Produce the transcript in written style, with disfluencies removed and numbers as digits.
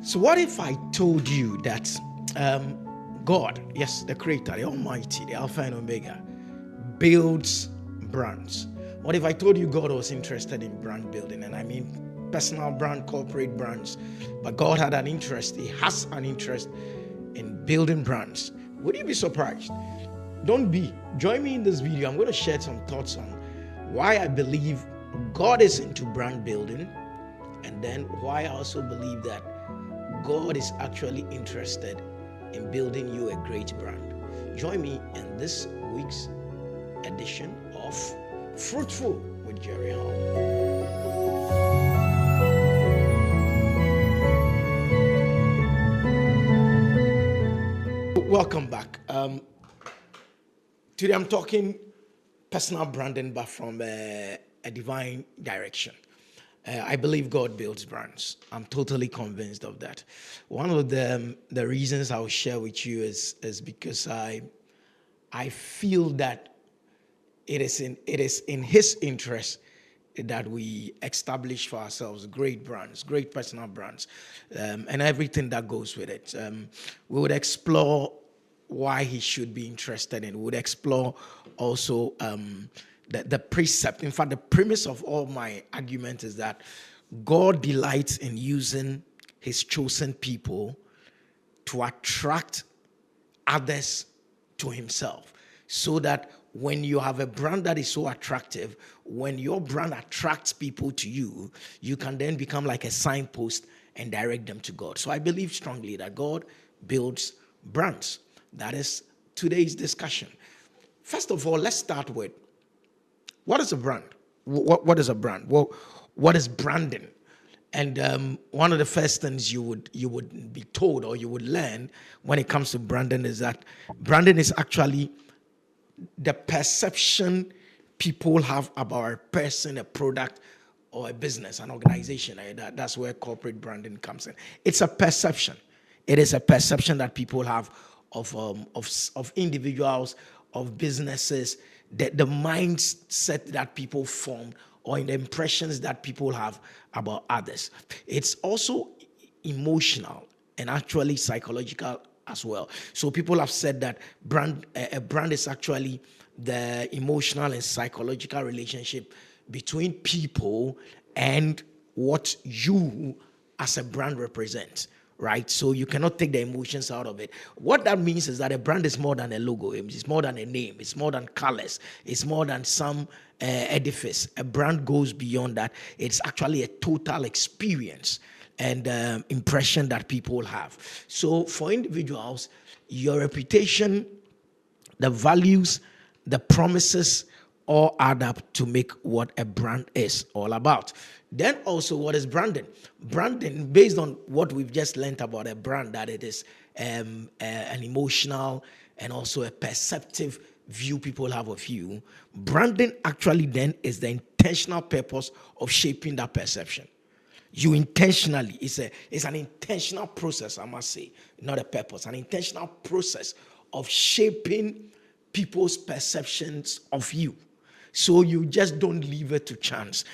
So what if I told you that God, yes, the creator, the almighty, the alpha and omega, builds brands? What if I told you God was interested in brand building? And I mean personal brand, corporate brands. But God had an interest, he has an interest in building brands. Would you be surprised? Don't be. Join me in this video. I'm going to share some thoughts on why I believe God is into brand building, and then why I also believe that God is actually interested in building you a great brand. Join me in this week's edition of Fruitful with Jerry Hall. Welcome back. Today I'm talking personal branding, but from a divine direction. I believe God builds brands. I'm totally convinced of that. One of the reasons I'll share with you is because I feel that it is in His interest that we establish for ourselves great brands, great personal brands, and everything that goes with it. We would explore why He should be interested in. We would explore also the precept. In fact, the premise of all my argument is that God delights in using His chosen people to attract others to Himself, so that when you have a brand that is so attractive, when your brand attracts people to you, you can then become like a signpost and direct them to God. So I believe strongly that God builds brands. That is today's discussion. First of all, let's start with, what is a brand? What is a brand? Well, what is branding? And one of the first things you would be told or you would learn when it comes to branding is that branding is actually the perception people have about a person, a product, or a business, an organization. That's where corporate branding comes in. It's a perception. It is a perception that people have of individuals, of businesses, the mindset that people form, or in the impressions that people have about others. It's also emotional and actually psychological as well. So people have said that a brand is actually the emotional and psychological relationship between people and what you as a brand represents, right? So you cannot take the emotions out of it. What that means is that a brand is more than a logo. It's more than a name. It's more than colors. It's more than some edifice. A brand goes beyond that. It's actually a total experience and impression that people have. So for individuals, your reputation, the values, the promises all add up to make what a brand is all about. Then also, what is branding? Branding, based on what we've just learned about a brand, that it is an emotional and also a perceptive view people have of you. Branding actually then is the intentional purpose of shaping that perception. You intentionally, it's an intentional process, I must say, not a purpose, an intentional process of shaping people's perceptions of you. So you just don't leave it to chance.